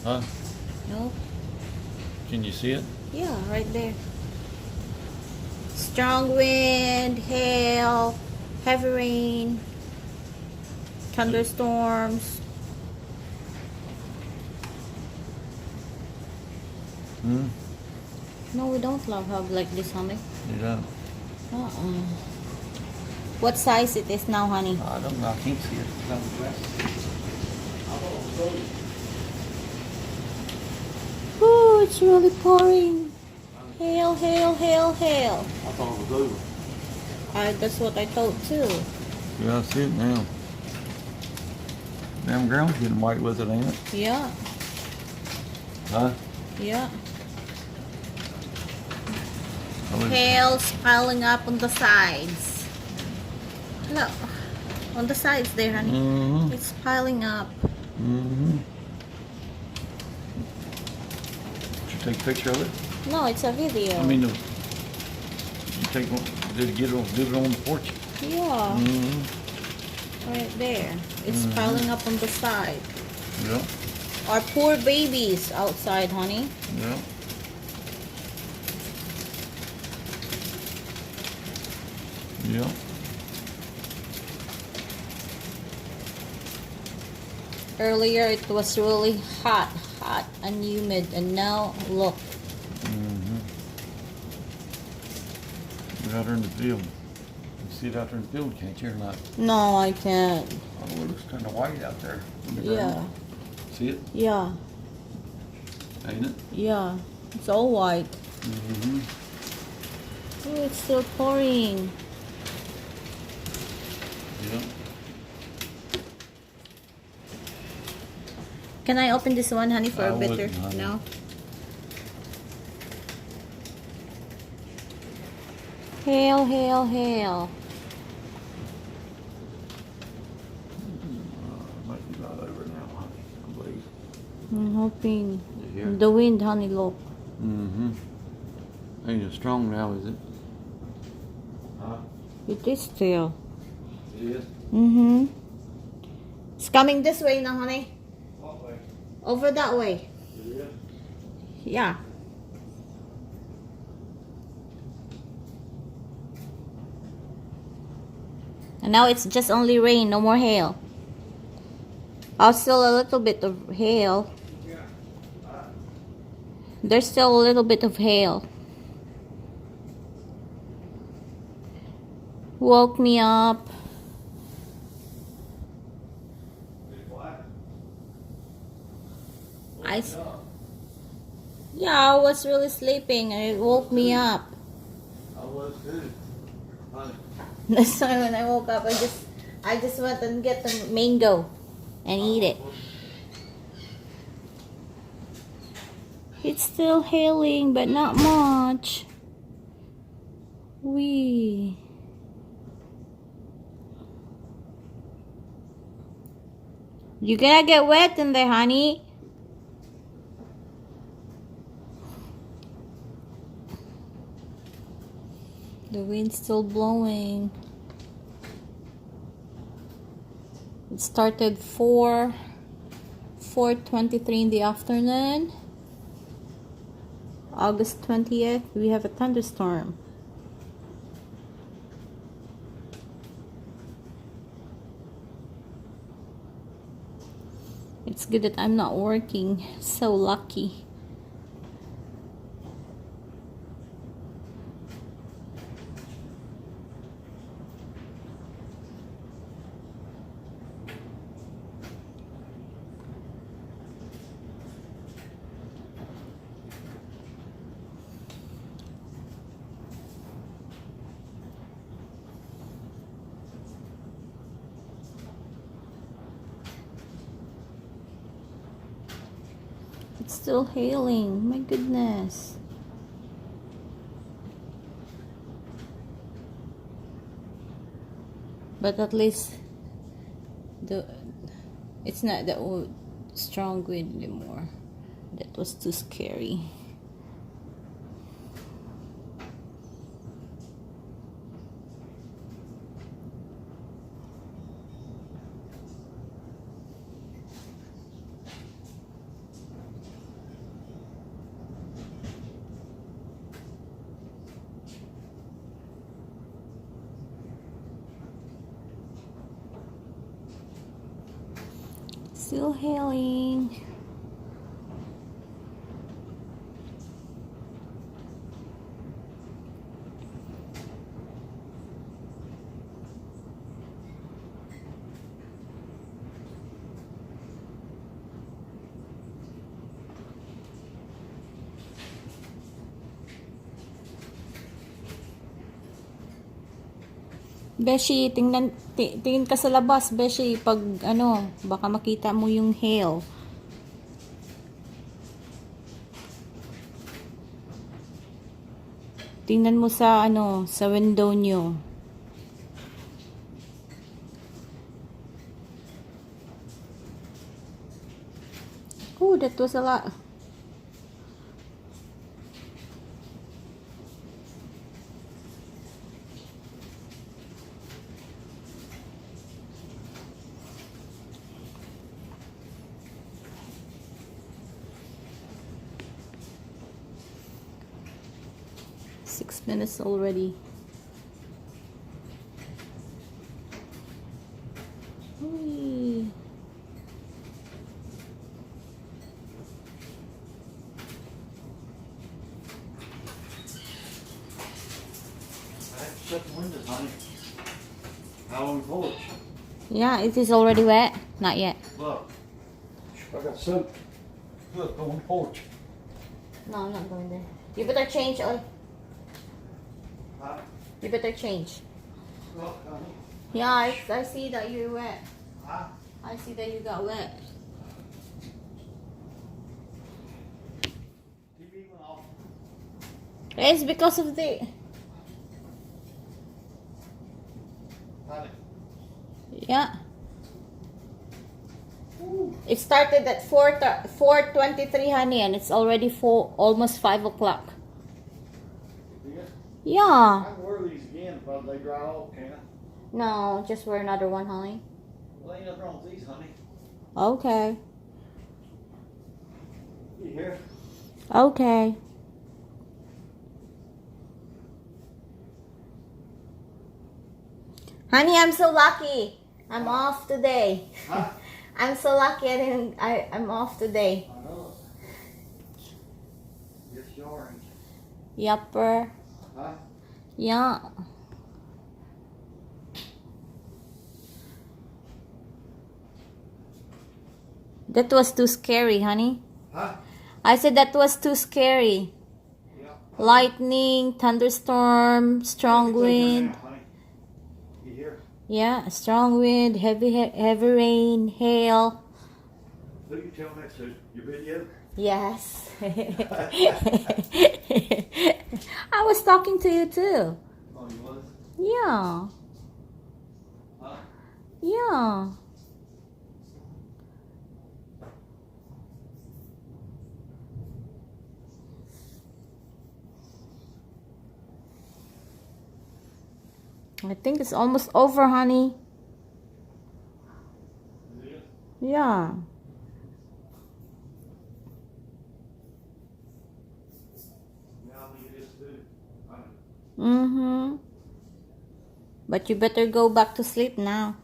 Huh? No. Can you see it? Yeah, right there. Strong wind, hail, heavy rain, thunderstorms. Hmm? No, we don't have like this, honey. You don't? Uh-uh. What size it is now, honey? I don't know. I can't see it. Ooh, it's really pouring. Hail, hail, hail, hail. I thought it was over. That's what I thought too. Yeah, I see it now. Damn ground's getting white with it, ain't it? Yeah, Huh? yeah. I was- Hail's piling up on the sides. Look, on the sides there, honey. Mm-hmm. It's piling up. Mm-hmm. Did you take a picture of it? No, it's a video. I mean, you take one. Did it get it on the porch? Yeah, Mm-hmm. right there. It's piling up on the side. Yeah. Our poor babies outside, honey. Yeah. Yeah. Earlier it was really hot and humid, and now look. Mm-hmm. We're out there in the field. You see it out there in the field, can't you, or not? No, I can't. Oh, it looks kind of white out there. in the Yeah, ground. See it? yeah, Ain't it? yeah. It's all white. Mm-hmm. Oh, it's still pouring. Yeah. Can I open this one, honey, for I a better? wouldn't, honey. No. Hail, hail, hail. Might be about over now, honey. I believe. I'm hoping. You hear? The wind, honey, look. Mm-hmm. Ain't as strong now, is it? Huh? It is still. It is? Mm-hmm. It's coming this way now, honey. What way? Over that way. It is? Yeah. And now it's just only rain, no more hail. Oh, still a little bit of hail. Yeah. There's still a little bit of hail. Woke me up. Yeah, I was really sleeping and it woke me up. I was too. Honey. That's why when I woke up, I just went and get the mango and eat it. It's still hailing, but not much. Wee. You're gonna get wet in there, honey. The wind's still blowing. It started 4:23 in the afternoon. August 20th, we have a thunderstorm. It's good that I'm not working. So lucky. It's still hailing. My goodness. But at least it's not that strong wind anymore. That was too scary. Still hailing. Beshi, tingin ka sa labas, Beshi, pag ano, baka makita mo yung hail. Tingnan mo sa ano, sa window nyo. Oh, that was a lot. Six minutes already. Hey. Shut the windows, honey. How on the porch? Yeah, it is already wet. Not yet. Look. I got soap. Look, on the porch. No, I'm not going there. You better change oil. Huh? You better change. Look, honey. Yeah, I see that you're wet. Huh? I see that you got wet. TV went off. It's because of the... Honey. Yeah. It started at 4:23, honey, and it's already almost 5 o'clock. Yeah. Yeah. I can wear these again if they dry off, can I? No, just wear another one, honey. Well, ain't nothing wrong with these, honey. Okay. You hear? Okay. Honey, I'm so lucky. I'm off today. Huh? I'm so lucky I'm off today. I know it. Yes, you are. Yupper. Huh? Yeah. That was too scary, honey. Huh? I said that was too scary. Yeah. Lightning, thunderstorm, strong wind. Now, honey. You hear? Yeah, strong wind, heavy rain, hail. Who you telling that to? Your video? Yes. I was talking to you too. Oh, you was? Yeah. Huh? Yeah. I think it's almost over, honey. Yeah. Yeah. Now we just do. Mm-hmm. But you better go back to sleep now.